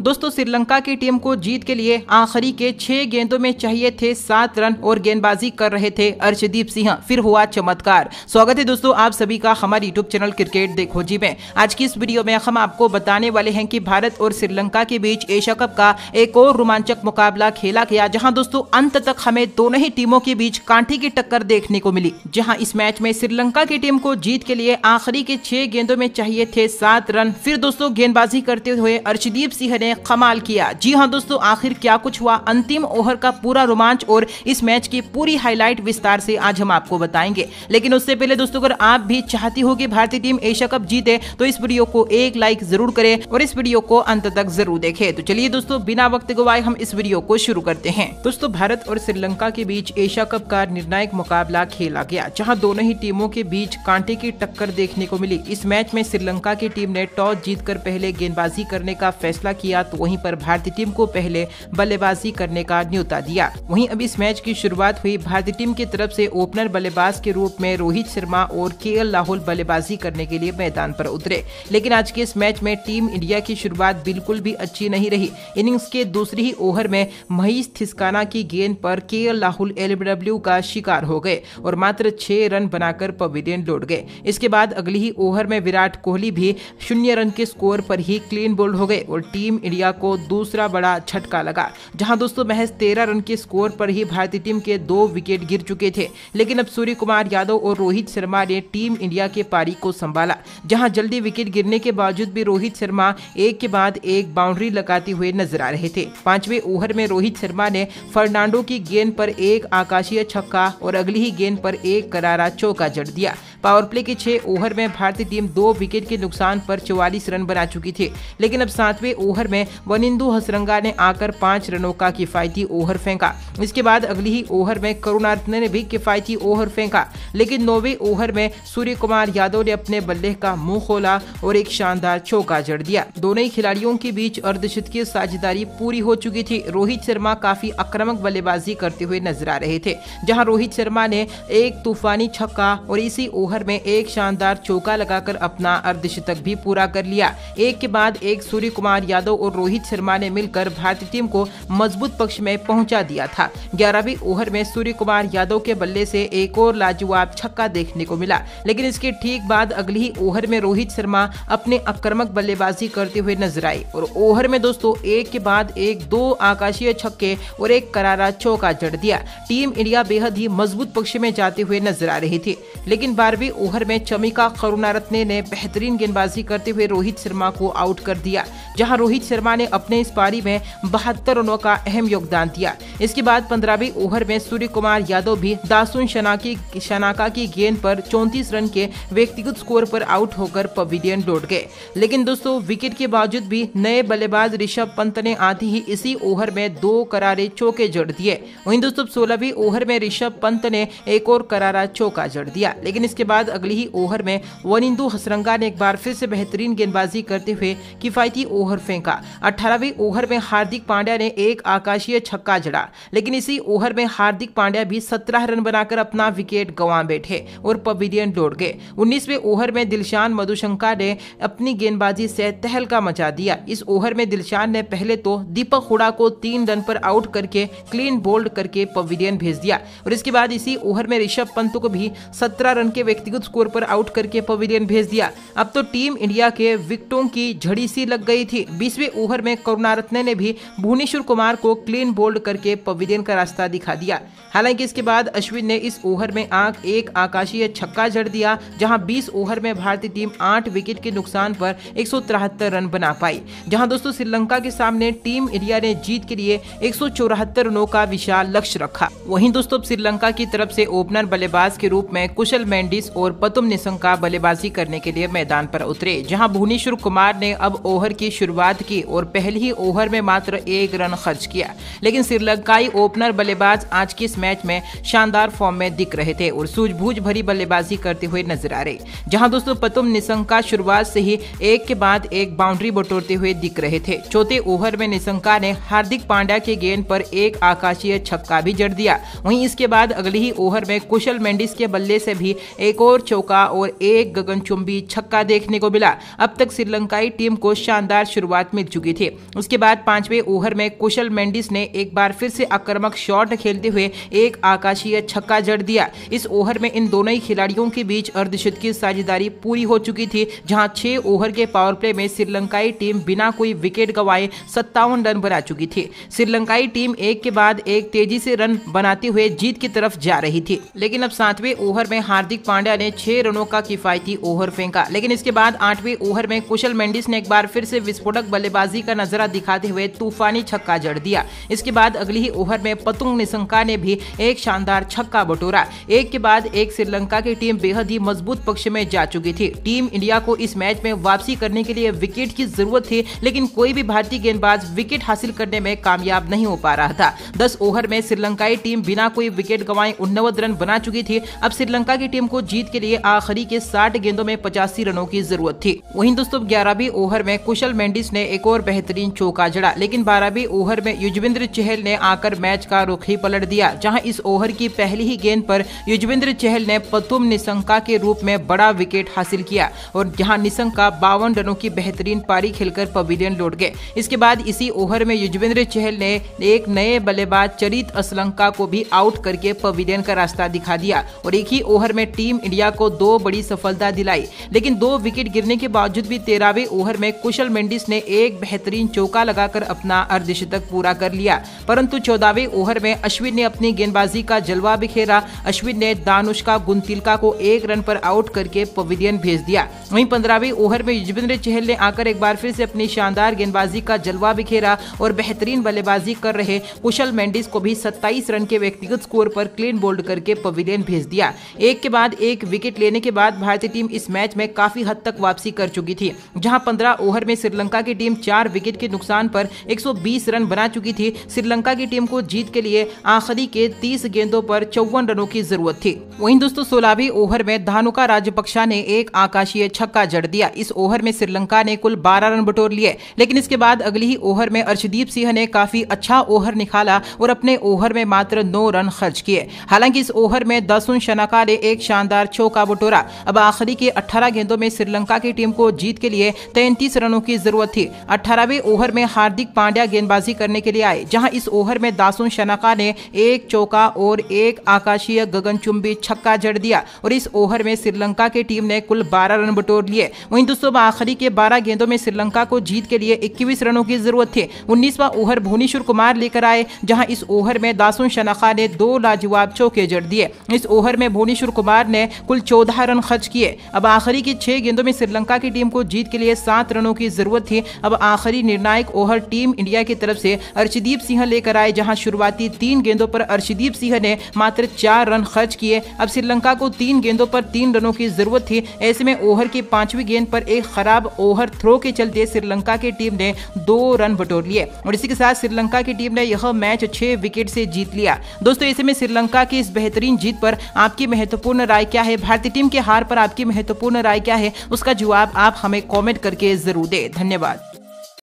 दोस्तों श्रीलंका की टीम को जीत के लिए आखिरी के 6 गेंदों में चाहिए थे 7 रन और गेंदबाजी कर रहे थे अर्शदीप सिंह। फिर हुआ चमत्कार। स्वागत है दोस्तों आप सभी का हमारे यूट्यूब चैनल क्रिकेट देखो जी में। आज की इस वीडियो में हम आपको बताने वाले हैं कि भारत और श्रीलंका के बीच एशिया कप का एक और रोमांचक मुकाबला खेला गया, जहां दोस्तों अंत तक हमें दोनों ही टीमों के बीच कांटे की टक्कर देखने को मिली। जहां इस मैच में श्रीलंका की टीम को जीत के लिए आखिरी के 6 गेंदों में चाहिए थे 7 रन। फिर दोस्तों गेंदबाजी करते हुए अर्शदीप सिंह ने कमाल किया। जी हां दोस्तों, आखिर क्या कुछ हुआ, अंतिम ओवर का पूरा रोमांच और इस मैच की पूरी हाईलाइट विस्तार से आज हम आपको बताएंगे। लेकिन उससे पहले दोस्तों अगर आप भी चाहती हो कि भारतीय टीम एशिया कप जीते तो इस वीडियो को एक लाइक जरूर करें और इस वीडियो को अंत तक जरूर देखें। तो चलिए दोस्तों बिना वक्त गवाए हम इस वीडियो को शुरू करते हैं। दोस्तों भारत और श्रीलंका के बीच एशिया कप का निर्णायक मुकाबला खेला गया, जहां दोनों ही टीमों के बीच कांटे की टक्कर देखने को मिली। इस मैच में श्रीलंका की टीम ने टॉस जीतकर पहले गेंदबाजी करने का फैसला किया, तो वहीं पर भारतीय टीम को पहले बल्लेबाजी करने का न्योता दिया। वहीं अब इस मैच की शुरुआत हुई। भारतीय टीम की तरफ से ओपनर बल्लेबाज के रूप में रोहित शर्मा और केएल राहुल बल्लेबाजी करने के लिए मैदान पर उतरे। लेकिन आज के इस मैच में टीम इंडिया की शुरुआत बिल्कुल भी अच्छी नहीं रही। इनिंग्स के दूसरी ही ओवर में महीश थिस्काना की गेंद पर केएल राहुल एलबीडब्ल्यू का शिकार हो गए और मात्र 6 रन बनाकर पवेलियन लौट गए। इसके बाद अगली ही ओवर में विराट कोहली भी 0 रन के स्कोर पर ही क्लीन बोल्ड हो गए और टीम इंडिया को दूसरा बड़ा झटका लगा, जहां दोस्तों महज 13 रन के स्कोर पर ही भारतीय टीम के 2 विकेट गिर चुके थे। लेकिन अब सूर्य कुमार यादव और रोहित शर्मा ने टीम इंडिया के पारी को संभाला, जहां जल्दी विकेट गिरने के बावजूद भी रोहित शर्मा एक के बाद एक बाउंड्री लगाते हुए नजर आ रहे थे। 5वें ओवर में रोहित शर्मा ने फर्नांडो की गेंद पर एक आकाशीय छक्का और अगली ही गेंद पर एक करारा चौका जड़ दिया। पावर प्ले के 6 ओवर में भारतीय टीम 2 विकेट के नुकसान पर 44 रन बना चुकी थी। लेकिन अब 7वें ओवर में वनिंदु हसरंगा ने आकर 5 रनों का किफायती ओवर फेंका। इसके बाद अगली ही ओवर में करुणारत्ने ने भी किफायती ओवर फेंका। लेकिन 9वें ओवर में सूर्य कुमार यादव ने अपने बल्ले का मुंह खोला और एक शानदार चौका जड़ दिया। दोनों ही खिलाड़ियों के बीच अर्धशतकीय साझेदारी पूरी हो चुकी थी। रोहित शर्मा काफी आक्रामक बल्लेबाजी करते हुए नजर आ रहे थे, जहां रोहित शर्मा ने एक तूफानी छक्का और इसी ओवर में एक शानदार चौका लगाकर अपना अर्धशतक भी पूरा कर लिया। एक के बाद एक सूर्य कुमार यादव और रोहित शर्मा ने मिलकर भारतीय टीम को मजबूत पक्ष में पहुंचा दिया था। 11वें ओवर में सूर्य कुमार यादव के बल्ले से एक और लाजवाब छक्का देखने को मिला। लेकिन इसके ठीक बाद अगली ही ओवर में रोहित शर्मा अपने आक्रामक बल्लेबाजी करते हुए नजर आए और ओवर में दोस्तों एक के बाद एक 2 आकाशीय छक्के और एक करारा चौका जड़ दिया। टीम इंडिया बेहद ही मजबूत पक्ष में जाते हुए नजर आ रही थी। लेकिन 12वें ओवर में चमिका करुणारत्ने ने बेहतरीन गेंदबाजी करते हुए रोहित शर्मा को आउट कर दिया, जहां रोहित शर्मा ने अपने इस पारी में 72 रनों का अहम योगदान दिया। इसके बाद 15वें ओवर में सूर्य कुमार यादव भी दासुन शनाका की गेंद पर 34 रन के व्यक्तिगत स्कोर पर आउट होकर पवेलियन लौट गए। लेकिन दोस्तों विकेट के बावजूद भी नए बल्लेबाज ऋषभ पंत ने आते ही इसी ओवर में 2 करारे चौके जड़ दिए। वहीं दोस्तों 16वें ओवर में ऋषभ पंत ने एक और करारा चौका जड़ दिया। लेकिन इसके बाद अगली ही ओवर में वनिंदु हसरंगा ने एक बार फिर से बेहतरीन गेंदबाजी करते हुए किफायती ओवर फेंका। 18वें ओवर में हार्दिक पांड्या ने एक आकाशीय छक्का जड़ा। लेकिन इसी ओवर में हार्दिक पांड्या भी 17 रन बनाकर अपना विकेट गंवा बैठे और पवेलियन लौट गए। 19वें ओवर में दिलशान मधुशंका ने अपनी गेंदबाजी से तहलका मचा दिया। इस ओवर में दिलशान ने पहले तो दीपक हुडा को 3 रन पर आउट करके क्लीन बोल्ड करके पवेलियन भेज दिया और इसके बाद इसी ओवर में ऋषभ पंत को भी 17 रन के व्यक्तिगत स्कोर पर आउट करके पवेलियन भेज दिया। अब तो टीम इंडिया के विकेटों की झड़ी सी लग गई थी। 20वें ओवर में करुणारत्ने ने भी भुवनेश्वर कुमार को क्लीन बोल्ड करके पवेलियन का रास्ता दिखा दिया। हालांकि इसके बाद अश्विन ने इस ओवर में एक आकाशीय छक्का जड़ दिया, जहां 20 ओवर में भारतीय टीम 8 विकेट के नुकसान पर 173 रन बना पाई। जहां दोस्तों श्रीलंका के सामने टीम इंडिया ने जीत के लिए 174 रनों का विशाल लक्ष्य रखा। वहीं दोस्तों श्रीलंका की तरफ से ओपनर बल्लेबाज के रूप में कुशल मेंडिस और पतुम निसंका बल्लेबाजी करने के लिए मैदान पर उतरे, जहां भुवनेश्वर कुमार ने अब ओवर की शुरुआत की और पहले ही ओवर में मात्र 1 रन खर्च किया। लेकिन श्रीलंकाई ओपनर बल्लेबाज आज के इस मैच में शानदार फॉर्म में दिख रहे थे और सूझबूझ भरी बल्लेबाजी करते हुए नजर आ रहे, जहां दोस्तों पतुम निसंका शुरुआत से ही एक के बाद एक बाउंड्री बटोरते हुए दिख रहे थे। चौथे ओवर में निसंका ने हार्दिक पांड्या के गेंद पर एक आकाशीय छक्का भी जड़ दिया। वहीं इसके बाद अगले ही ओवर में कुशल मेंडिस के बल्ले से भी एक एक और चौका और एक गगनचुंबी छक्का देखने को मिला। अब तक श्रीलंकाई टीम को शानदार शुरुआत मिल चुकी थी। उसके बाद 5वें ओवर में कुशल मेंडिस ने एक बार फिर से आक्रामक शॉट खेलते हुए एक आकाशीय छक्का जड़ दिया। इस ओवर में इन दोनों ही खिलाड़ियों के बीच अर्धशतकीय साझेदारी पूरी हो चुकी थी, जहां 6 ओवर के पावर प्ले में श्रीलंकाई टीम बिना कोई विकेट गंवाए 57 रन बना चुकी थी। श्रीलंकाई टीम एक के बाद एक तेजी से रन बनाते हुए जीत की तरफ जा रही थी, लेकिन अब 7वें ओवर में हार्दिक पांड्या ने 6 रनों का किफायती ओवर फेंका। लेकिन इसके बाद 8वें ओवर में कुशल मेंडिस ने एक बार फिर से विस्फोटक बल्लेबाजी का नजारा दिखाते हुए तूफानी छक्का जड़ दिया। इसके बाद अगली ही ओवर में पतुंग निसंका ने भी एक शानदार छक्का बटोरा। एक के बाद एक श्रीलंका की टीम बेहद ही मजबूत पक्ष में जा चुकी थी। टीम इंडिया को इस मैच में वापसी करने के लिए विकेट की जरूरत थी, लेकिन कोई भी भारतीय गेंदबाज विकेट हासिल करने में कामयाब नहीं हो पा रहा था। 10 ओवर में श्रीलंकाई टीम बिना कोई विकेट गंवाए 89 रन बना चुकी थी। अब श्रीलंका की टीम को जीत के लिए आखिरी के 60 गेंदों में 85 रनों की जरूरत थी। वहीं दोस्तों 11वें ओवर में कुशल मेंडिस ने एक और बेहतरीन चौका जड़ा, लेकिन 12वें ओवर में युजवेंद्र चहल ने आकर मैच का रुख ही पलट दिया, जहां इस ओवर की पहली ही गेंद पर युजवेंद्र चहल ने पतुम निसंका के रूप में बड़ा विकेट हासिल किया और जहां निसंका 52 रनों की बेहतरीन पारी खेलकर पवेलियन लौट गए। इसके बाद इसी ओवर में युजवेंद्र चहल ने एक नए बल्लेबाज चरित असलंका को भी आउट करके पवेलियन का रास्ता दिखा दिया और एक ही ओवर में टीम इंडिया को 2 बड़ी सफलता दिलाई। लेकिन 2 विकेट गिरने के बावजूद भी 13वें ओवर में कुशल मेंडिस ने एक बेहतरीन चौका लगाकर अपना अर्धशतक पूरा कर लिया, परंतु 14वें ओवर में अश्विन ने अपनी गेंदबाजी का जलवा बिखेरा। अश्विन ने दानुष्का गुंतिलका को 1 रन पर आउट करके पवेलियन भेज दिया। वहीं 15वें ओवर में युजवेंद्र चहल ने आकर एक बार फिर से अपनी शानदार गेंदबाजी का जलवा बिखेरा और बेहतरीन बल्लेबाजी कर रहे कुशल मेंडिस को भी 27 रन के व्यक्तिगत स्कोर पर क्लीन बोल्ड करके पवेलियन भेज दिया। एक के बाद एक विकेट लेने के बाद भारतीय टीम इस मैच में काफी हद तक वापसी कर चुकी थी, जहां 15 ओवर में श्रीलंका की टीम 4 विकेट के नुकसान पर 120 रन बना चुकी थी। श्रीलंका की टीम को जीत के लिए आखिरी के 30 गेंदों पर 54 रनों की जरूरत थी। वहीं दोस्तों 16वें ओवर में धानुका राजपक्षा ने एक आकाशीय छक्का जड़ दिया। इस ओवर में श्रीलंका ने कुल 12 रन बटोर लिए, लेकिन इसके बाद अगली ही ओवर में अर्शदीप सिंह ने काफी अच्छा ओवर निकाला और अपने ओवर में मात्र 9 रन खर्च किए। हालांकि इस ओवर में दासुन शनाका ने एक शानदार चौका बटोरा। अब आखिरी के 18 गेंदों में श्रीलंका की टीम को जीत के लिए 33 रनों की जरूरत थी। 18वें ओवर में हार्दिक पांड्या गेंदबाजी करने के लिए आए, जहां इस ओवर में दासुन शनाका ने एक चौका और एक आकाशीय गगनचुंबी छक्का जड़ दिया और इस ओवर में श्रीलंका की टीम ने कुल 12 रन बटोर लिए। वहीं दोस्तों आखिरी के 12 गेंदों में श्रीलंका को जीत के लिए 21 रनों की जरूरत थी। 19वां ओवर भुवनेश्वर कुमार लेकर आए, जहां इस ओवर में दासुन शनाका ने 2 लाजवाब चौके जड़ दिए। इस ओवर में भुवनेश्वर कुमार ने कुल 14 रन खर्च किए। अब आखिरी की 6 गेंदों में श्रीलंका की टीम को जीत के लिए 7 रनों की जरूरत थी। अब आखिरी निर्णायक ओवर टीम इंडिया की तरफ से अर्शदीप सिंह लेकर आए, जहां शुरुआती 3 गेंदों पर अर्शदीप सिंह ने मात्र 4 रन खर्च किए। अब श्रीलंका को 3 गेंदों पर 3 रनों की जरूरत थी। ऐसे में ओवर की 5वीं गेंद पर एक खराब ओवर थ्रो के चलते श्रीलंका की टीम ने 2 रन बटोर लिए और इसी के साथ श्रीलंका की टीम ने यह मैच 6 विकेट से जीत लिया। दोस्तों ऐसे में श्रीलंका की इस बेहतरीन जीत पर आपकी महत्वपूर्ण राय क्या है? भारतीय टीम के हार पर आपकी महत्वपूर्ण राय क्या है? उसका जवाब आप हमें कमेंट करके जरूर दें। धन्यवाद।